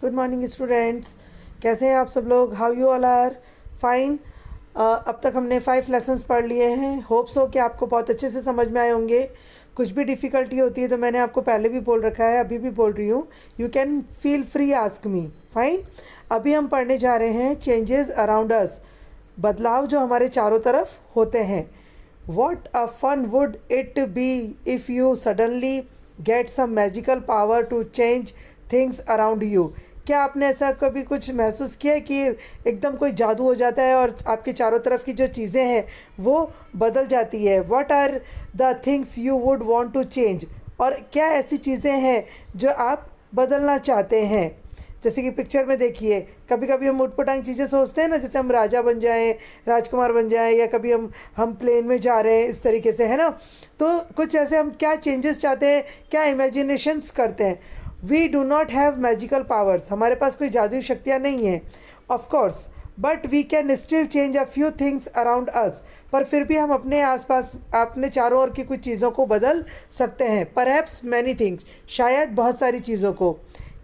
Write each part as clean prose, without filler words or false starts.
Good morning students. कैसे हैं आप सब लोग? How you all are? Fine. अब तक हमने 5 लेसन्स पढ़ लिए हैं। होप सो कि आपको बहुत अच्छे से समझ में आए होंगे। कुछ भी डिफ़िकल्टी होती है तो मैंने आपको पहले भी बोल रखा है, अभी भी बोल रही हूँ, you can feel free ask me. Fine. अभी हम पढ़ने जा रहे हैं चेंजेस अराउंड अस, बदलाव जो हमारे चारों तरफ होते हैं। What a fun would it be if you suddenly get some magical power to change things around you. क्या आपने ऐसा कभी कुछ महसूस किया है कि एकदम कोई जादू हो जाता है और आपके चारों तरफ की जो चीज़ें हैं वो बदल जाती है? What are the things you would want to change, और क्या ऐसी चीज़ें हैं जो आप बदलना चाहते हैं? जैसे कि पिक्चर में देखिए, कभी कभी हम उटपटांग चीज़ें सोचते हैं ना, जैसे हम राजा बन जाएं, राजकुमार बन जाएं, या कभी हम प्लेन में जा रहे हैं, इस तरीके से, है ना। तो कुछ ऐसे हम क्या चेंजेस चाहते हैं, क्या इमेजिनेशंस करते हैं। We do not have magical powers, हमारे पास कोई जादुई शक्तियाँ नहीं हैं of course, but we can still change a few things around us. पर फिर भी हम अपने आसपास, अपने चारों ओर की कुछ चीज़ों को बदल सकते हैं। परहैप्स मैनी थिंग्स, शायद बहुत सारी चीज़ों को।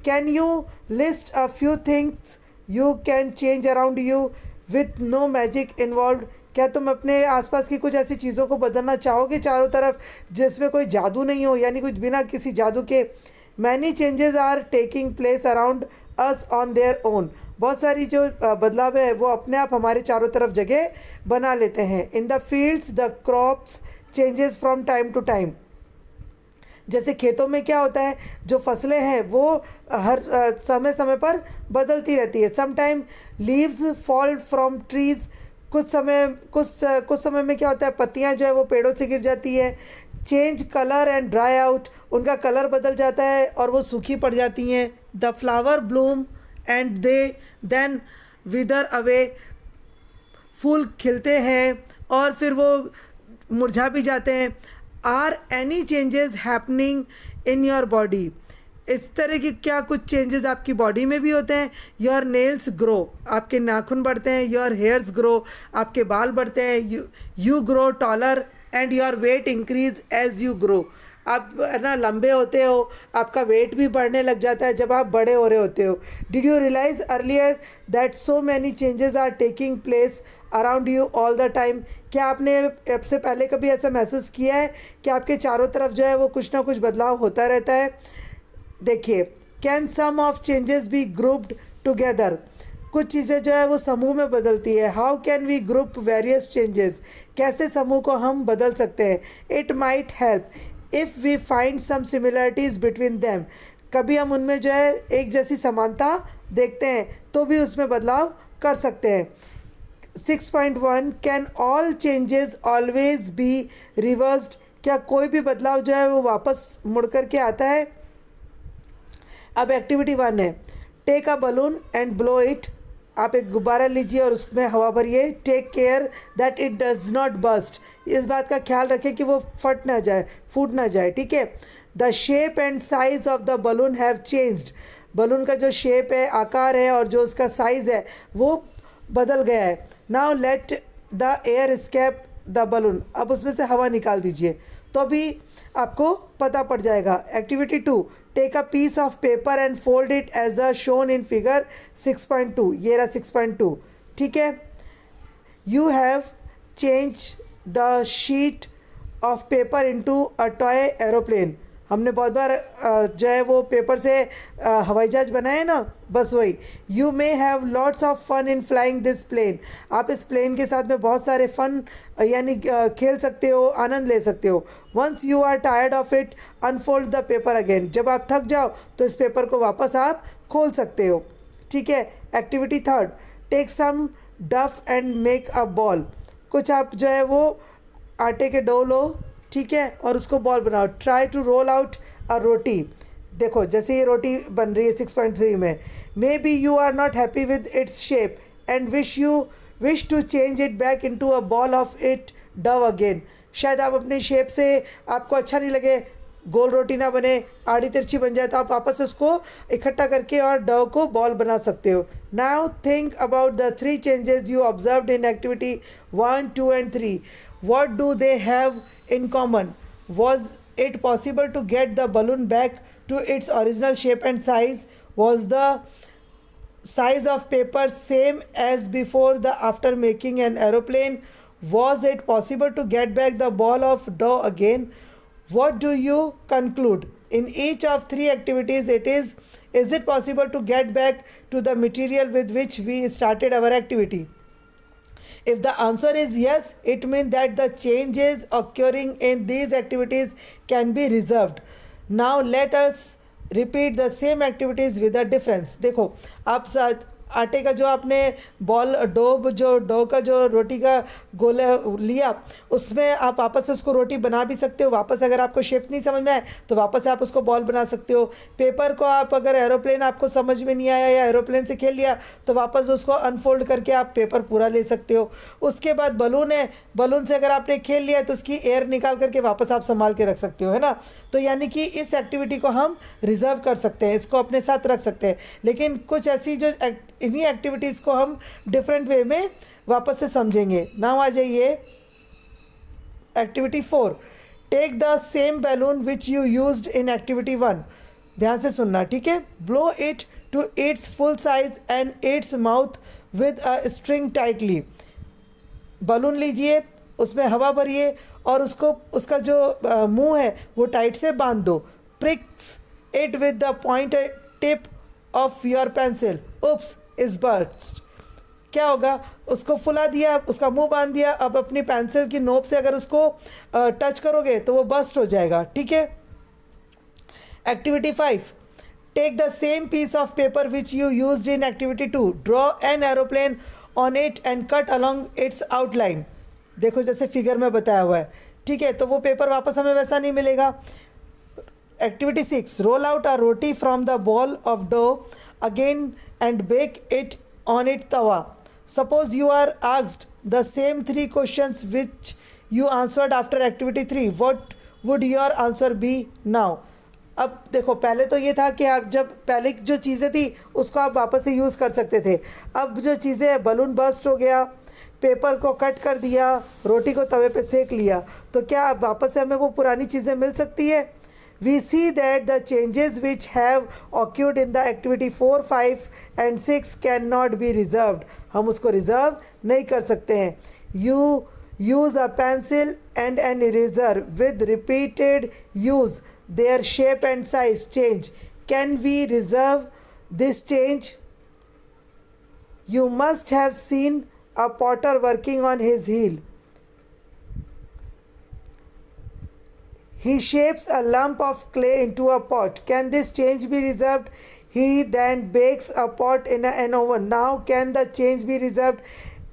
Can you list a few things you can change around you with no magic involve. क्या तुम अपने आसपास की कुछ ऐसी चीज़ों को बदलना चाहोगे चारों तरफ, जिसमें कोई जादू नहीं हो, यानी कुछ बिना किसी जादू के? Many changes are taking place around us on their own. बहुत सारी जो बदलाव है वो अपने आप हमारे चारों तरफ जगह बना लेते हैं। In the fields the crops changes from time to time. जैसे खेतों में क्या होता है, जो फसलें हैं वो हर समय समय पर बदलती रहती है। Some time leaves fall from trees. कुछ समय में क्या होता है, पत्तियां जो है वो पेड़ों से गिर जाती है। Change colour and dry out, उनका कलर बदल जाता है और वो सूखी पड़ जाती हैं। The flower bloom and they then wither away, फूल खिलते हैं और फिर वो मुरझा भी जाते हैं। Are any changes happening in your body, इस तरह की क्या कुछ चेंजेस आपकी बॉडी में भी होते हैं? योर नेल्स ग्रो, आपके नाखून बढ़ते हैं। योर हेयर्स ग्रो, आपके बाल बढ़ते हैं। You grow taller and your weight increase as you grow, आप ना लंबे होते हो, आपका वेट भी बढ़ने लग जाता है जब आप बड़े हो रहे होते हो। Did you realise earlier that so many changes are taking place around you all the time. क्या आपने अब से पहले कभी ऐसा महसूस किया है कि आपके चारों तरफ जो है वो कुछ ना कुछ बदलाव होता रहता है? देखिए, can some of changes be grouped together, कुछ चीज़ें जो है वो समूह में बदलती है। How can we group various changes, कैसे समूह को हम बदल सकते हैं? It might help if we find some similarities between them, कभी हम उनमें जो है एक जैसी समानता देखते हैं तो भी उसमें बदलाव कर सकते हैं। 6.1, can all changes always be reversed, क्या कोई भी बदलाव जो है वो वापस मुड़ कर के आता है? अब एक्टिविटी 1 है, take a balloon and blow it. आप एक गुब्बारा लीजिए और उसमें हवा भरिए। Take care that it does not burst, इस बात का ख्याल रखें कि वो फट ना जाए, फूट ना जाए, ठीक है। The shape and size of the balloon have changed, balloon का जो शेप है, आकार है और जो उसका साइज़ है वो बदल गया है। Now let the air escape the balloon, अब उसमें से हवा निकाल दीजिए तो भी आपको पता पड़ जाएगा। Activity 2, take a piece of paper and fold it as a shown in figure 6.2, ये रहा 6.2, ठीक है। You have change the sheet of paper into a toy aeroplane, हमने बहुत बार जो है वो पेपर से हवाई जहाज बनाए ना, बस वही। You may have lots of fun in flying this plane, आप इस प्लेन के साथ में बहुत सारे फन यानी खेल सकते हो, आनंद ले सकते हो। Once you are tired of it unfold the paper again, जब आप थक जाओ तो इस पेपर को वापस आप खोल सकते हो, ठीक है। एक्टिविटी 3, टेक सम डफ एंड मेक अ बॉल, कुछ आप जो है वो आटे के डो लो, ठीक है, और उसको बॉल बनाओ। Try to roll out a roti, देखो जैसे ये रोटी बन रही है 6.3 में। Maybe you are not happy with its shape and wish to change it back into a ball of it dough again, शायद आप अपनी शेप से आपको अच्छा नहीं लगे, गोल रोटी ना बने, आड़ी तिरछी बन जाए, तो आप वापस उसको इकट्ठा करके और डव को बॉल बना सकते हो। Now think about the 3 changes you observed in activity 1, 2 and 3। What do they have in common? Was it possible to get the balloon back to its original shape and size? Was the size of paper same as before the after making an aeroplane? Was it possible to get back the ball of dough again? What do you conclude? In each of three activities, is it possible to get back to the material with which we started our activity? If the answer is yes, it means that the changes occurring in these activities can be reserved. Now let us repeat the same activities with a difference. देखो आप आटे का जो आपने ball dough का जो रोटी का गोला लिया, उसमें आप वापस से उसको रोटी बना भी सकते हो. वापस अगर आपको शेप नहीं समझ में आए तो वापस से आप उसको बॉल बना सकते हो. पेपर को आप अगर एरोप्लेन आपको समझ में नहीं आया या एरोप्लेन से खेल लिया तो वापस उसको अनफोल्ड करके आप पेपर पूरा ले सकते हो. उसके बाद बलून है, बलून से अगर आपने खेल लिया तो उसकी एयर निकाल करके वापस आप संभाल के रख सकते हो, है ना. तो यानी कि इस एक्टिविटी को हम रिजर्व कर सकते हैं, इसको अपने साथ रख सकते हैं. लेकिन कुछ ऐसी जो इन्हीं एक्टिविटीज़ को हम डिफरेंट वे में वापस से समझेंगे. नाउ आ जाइए activity 4. Take the same balloon which you used in activity 1. ध्यान से सुनना, ठीक है. Blow it to its full size and its mouth with a string tightly. Balloon लीजिए, उसमें हवा भरिए और उसका जो मुंह है वो टाइट से बांध दो. Prix it with the point tip of your pencil. Oops is burst. क्या होगा, उसको फुला दिया, उसका मुंह बांध दिया. अब अपनी पेंसिल की नोक से अगर उसको टच करोगे तो वो बस्ट हो जाएगा, ठीक है. Activity 5. Take the same piece of paper which you used in activity 2. Draw an aeroplane on it and cut along its outline. देखो जैसे फिगर में बताया हुआ है, ठीक है. तो वो पेपर वापस हमें वैसा नहीं मिलेगा. Activity 6. Roll out a roti from the ball of dough again and bake it on it tawa. Suppose you are asked the same 3 questions which you answered after activity 3. What would your answer be now? अब देखो, पहले तो ये था कि आप जब पहले जो चीज़ें थी उसको आप वापस से यूज़ कर सकते थे. अब जो चीज़ें हैं, बलून बर्स्ट हो गया, पेपर को कट कर दिया, रोटी को तवे पे सेक लिया, तो क्या अब वापस से हमें वो पुरानी चीज़ें मिल सकती है? We see that the changes which have occurred in the activity 4, 5 and 6 cannot be reserved. हम उसको रिजर्व नहीं कर सकते हैं. You use a pencil and an eraser with repeated use. Their shape and size change. Can we reserve this change? You must have seen a potter working on his heel. He shapes a lump of clay into a pot. Can this change be reserved? He then bakes a pot in an oven. Now can the change be reserved?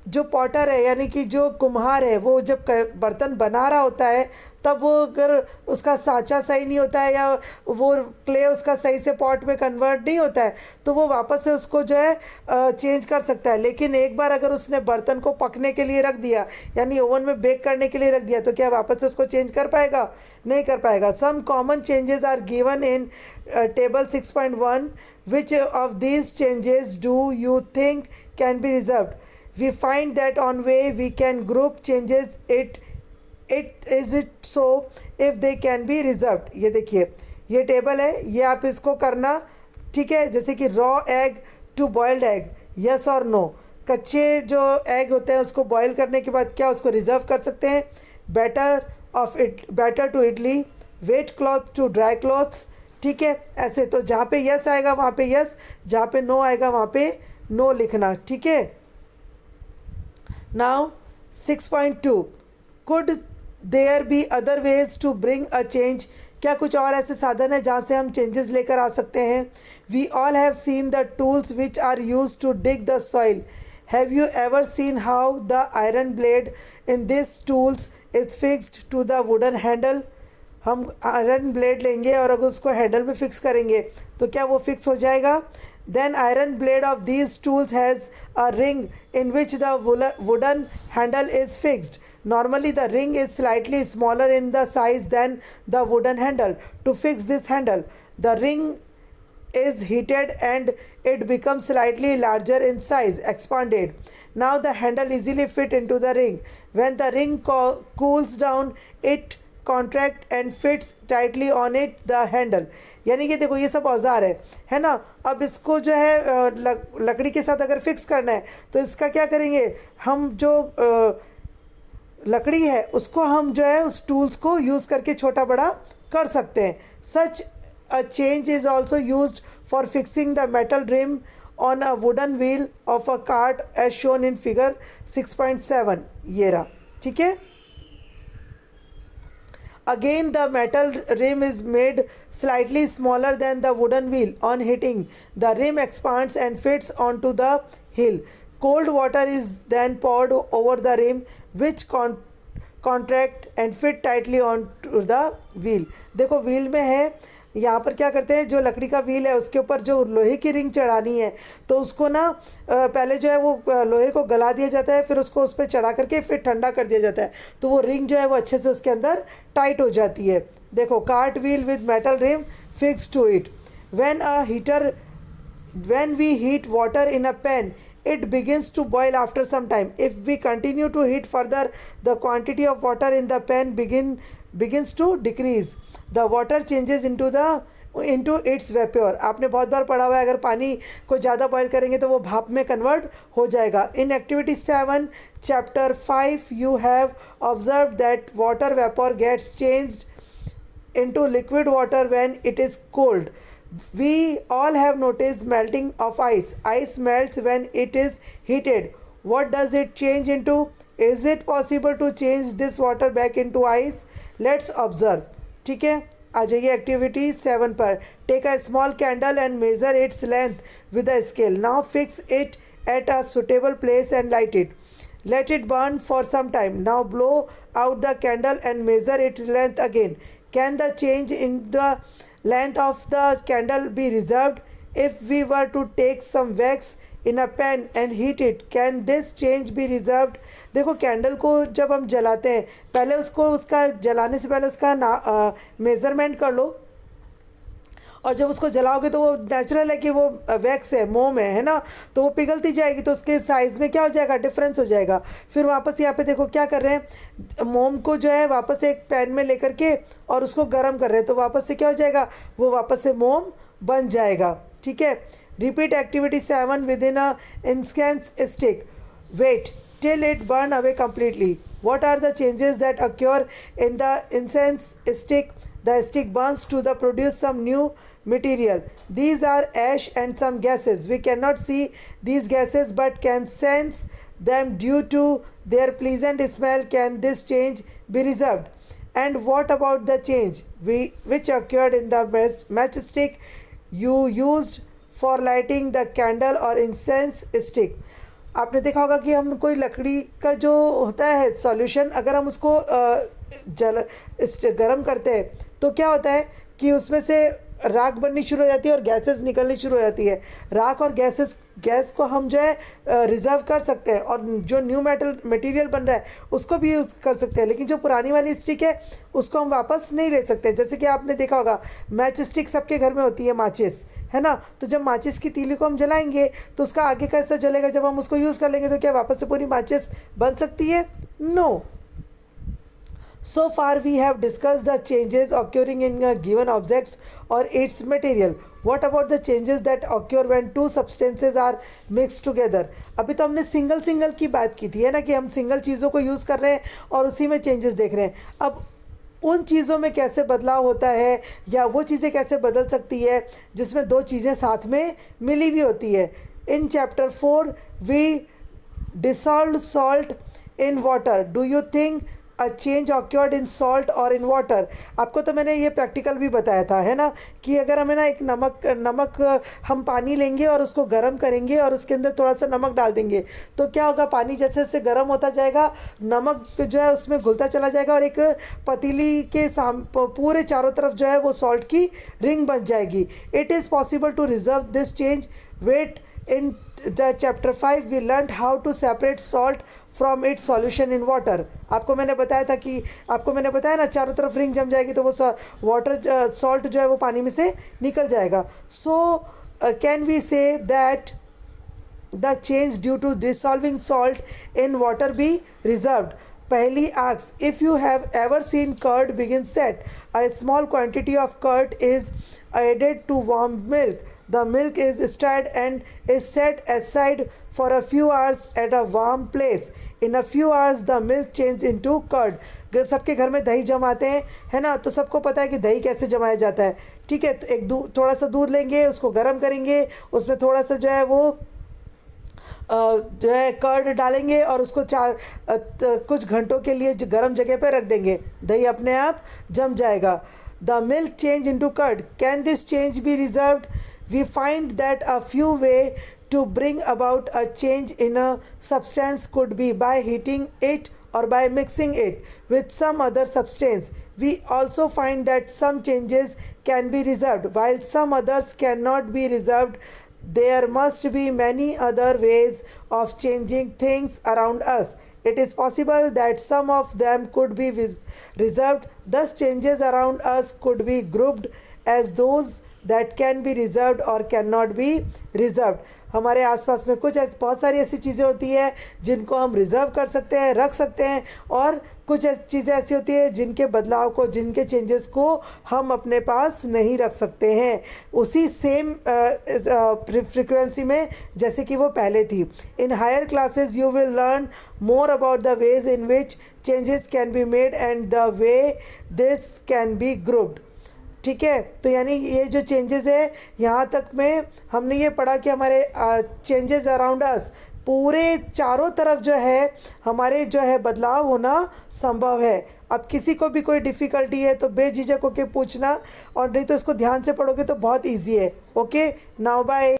जो Potter है यानी कि जो कुम्हार है, वो जब बर्तन बना रहा होता है तब वो अगर उसका साँचा सही नहीं होता है या वो क्ले उसका सही से पॉट में कन्वर्ट नहीं होता है तो वो वापस से उसको जो है चेंज कर सकता है. लेकिन एक बार अगर उसने बर्तन को पकने के लिए रख दिया यानी ओवन में बेक करने के लिए रख दिया तो क्या वापस से उसको चेंज कर पाएगा? नहीं कर पाएगा. Some common changes are given in table 6.1. Which of these changes do you think can be reserved? We find that on way we can group changes. Is it so if they can be reserved? ये देखिए, ये table है, ये आप इसको करना, ठीक है. जैसे कि raw egg to boiled egg, yes और नो. कच्चे जो एग होते हैं उसको बॉयल करने के बाद क्या उसको रिजर्व कर सकते हैं? Batter to idli, wet cloth to dry clothes, ठीक है. ऐसे तो जहाँ पे यस आएगा वहाँ पे यस, जहाँ पे नो आएगा वहाँ पे नो लिखना, ठीक है. Now 6.2. Could there be other ways to bring a change? क्या कुछ और ऐसे साधन है जहाँ से हम चेंजेस लेकर आ सकते हैं? We all have seen the tools which are used to dig the soil. Have you ever seen how the iron blade in these tools is fixed to the wooden handle? हम iron blade लेंगे और अगर उसको handle में fix करेंगे तो क्या वो फिक्स हो जाएगा? Then iron blade of these tools has a ring in which the wooden handle is fixed. Normally the ring is slightly smaller in the size than the wooden handle. To fix this handle, the ring is heated and it becomes slightly larger in size, expanded. Now the handle easily fit into the ring. When the ring cools down, it contract and fits tightly on it the handle. यानी कि देखो ये सब औजार है ना। अब इसको जो है लकड़ी के साथ अगर फिक्स करना है तो इसका क्या करेंगे हम, जो लकड़ी है उसको हम जो है उस टूल्स को यूज़ करके छोटा बड़ा कर सकते हैं। Such a change is also used for fixing the metal rim on a wooden wheel of a cart as shown in figure 6.7। ये रहा, ठीक है। Again, the metal rim is made slightly smaller than the wooden wheel. On hitting, the rim expands and fits onto the heel. Cold water is then poured over the rim, which contract and fit tightly onto the wheel. देखो wheel में है, यहाँ पर क्या करते हैं, जो लकड़ी का व्हील है उसके ऊपर जो लोहे की रिंग चढ़ानी है तो उसको ना पहले जो है वो लोहे को गला दिया जाता है, फिर उसको उस पर चढ़ा करके फिर ठंडा कर दिया जाता है, तो वो रिंग जो है वो अच्छे से उसके अंदर टाइट हो जाती है। देखो, cart wheel with metal rim fix to it. when we heat water in a pan, it begins to boil after some time. If we continue to heat further, the quantity of water in the pan begins to decrease. The water changes into its vapor. आपने बहुत बार पढ़ा हुआ है, अगर पानी को ज़्यादा boil करेंगे तो वो भाप में कन्वर्ट हो जाएगा। In activity 7 chapter 5 you have observed that water vapor gets changed into liquid water when it is cold. We all have noticed melting of ice. Ice melts when it is heated. What does it change into? Is it possible to change this water back into ice? Let's observe. ठीक है, आ जाइए activity 7 पर। Take a small candle and measure its length with a scale. Now fix it at a suitable place and light it. Let it burn for some time. Now blow out the candle and measure its length again. Can the change in the length of the candle be reserved? If we were to take some wax in a pan and heat it, can this change be reserved? देखो, candle को जब हम जलाते हैं पहले उसका जलाने से पहले उसका मेज़रमेंट कर लो, और जब उसको जलाओगे तो वो नेचुरल है कि वो वैक्स है, मोम है ना, तो वो पिघलती जाएगी तो उसके साइज़ में क्या हो जाएगा, डिफरेंस हो जाएगा। फिर वापस यहाँ पे देखो क्या कर रहे हैं, मोम को जो है वापस एक पैन में लेकर के और उसको गर्म कर रहे हैं, तो वापस से क्या हो जाएगा, वो वापस से मोम बन जाएगा। ठीक है। Repeat activity 7 within a incense stick. Wait till it burn away completely. What are the changes that occur in the incense stick? The stick burns to produce some new material. These are ash and some gases. We cannot see these gases but can sense them due to their pleasant smell. Can this change be reserved? And what about the change which occurred in the matchstick you used for lighting the candle or incense stick? आपने देखा होगा कि हम कोई लकड़ी का जो होता है सॉल्यूशन, अगर हम उसको गर्म करते हैं तो क्या होता है कि उसमें से राख बननी शुरू हो जाती है और गैसेस निकलनी शुरू हो जाती है। राख और गैस को हम जो है रिज़र्व कर सकते हैं, और जो न्यू मटेरियल बन रहा है उसको भी यूज़ कर सकते हैं, लेकिन जो पुरानी वाली स्टिक है उसको हम वापस नहीं ले सकते। जैसे कि आपने देखा होगा मैच स्टिक सबके घर में होती है, माचिस है ना, तो जब माचिस की तीली को हम जलाएंगे तो उसका आगे कैसे जलेगा, जब हम उसको यूज़ कर लेंगे तो क्या वापस से पूरी माचिस बन सकती है? No. So far we have discussed the changes occurring in a given objects or its material. What about the changes that occur when two substances are mixed together? अभी तो हमने सिंगल की बात की थी, है ना, कि हम सिंगल चीज़ों को यूज़ कर रहे हैं और उसी में चेंजेस देख रहे हैं। अब उन चीज़ों में कैसे बदलाव होता है, या वो चीज़ें कैसे बदल सकती है जिसमें दो चीज़ें साथ में मिली हुई होती है। In chapter 4 we dissolve salt in water. Do you think a change occurred in salt or in water? आपको तो मैंने ये प्रैक्टिकल भी बताया था, है ना, कि अगर हमें ना एक नमक हम पानी लेंगे और उसको गर्म करेंगे और उसके अंदर थोड़ा सा नमक डाल देंगे तो क्या होगा, पानी जैसे जैसे गर्म होता जाएगा नमक जो है उसमें घुलता चला जाएगा और एक पतीली के पूरे चारों तरफ जो है वो सॉल्ट की रिंग बन जाएगी। It is possible to reserve this change. Wait in the chapter 5 we learn how to separate salt from its solution in water. आपको मैंने बताया ना, चारों तरफ रिंग जम जाएगी तो वो वाटर सॉल्ट जो है वो पानी में से निकल जाएगा। So can we say that the change due to dissolving salt in water be reserved? पहली asks if you have ever seen curd begin set. A small quantity of curd is added to warm milk. The milk is stirred and is set aside for a few hours at a warm place. In a few hours the milk changes into curd. सबके घर में दही जमाते हैं, है ना, तो सबको पता है कि दही कैसे जमाया जाता है। ठीक है, तो एक थोड़ा सा दूध लेंगे, उसको गर्म करेंगे, उसमें थोड़ा सा जो है वो जो है कर्ड डालेंगे और उसको कुछ घंटों के लिए गर्म जगह पे रख देंगे, दही अपने आप जम जाएगा। The milk change into curd. Can this change be reserved? We find that a few way to bring about a change in a substance could be by heating it or by mixing it with some other substance. We also find that some changes can be reserved while some others cannot be reserved. There must be many other ways of changing things around us. It is possible that some of them could be reserved. Thus changes around us could be grouped as those that can be reserved or cannot be reserved. हमारे आसपास में बहुत सारी ऐसी चीज़ें होती है जिनको हम रिज़र्व कर सकते हैं, रख सकते हैं, और कुछ चीज़ें ऐसी होती है जिनके बदलाव को, जिनके चेंजेस को हम अपने पास नहीं रख सकते हैं उसी सेम फ्रिक्वेंसी में जैसे कि वो पहले थी। In higher classes you will learn more about the ways in which changes can be made and the way this can be grouped. ठीक है, तो यानी ये जो चेंजेस है, यहाँ तक में हमने ये पढ़ा कि हमारे चेंजेस अराउंड अस, पूरे चारों तरफ जो है हमारे जो है बदलाव होना संभव है। अब किसी को भी कोई डिफ़िकल्टी है तो बेझिझक होकर पूछना, और नहीं तो इसको ध्यान से पढ़ोगे तो बहुत इजी है। Okay, now bye.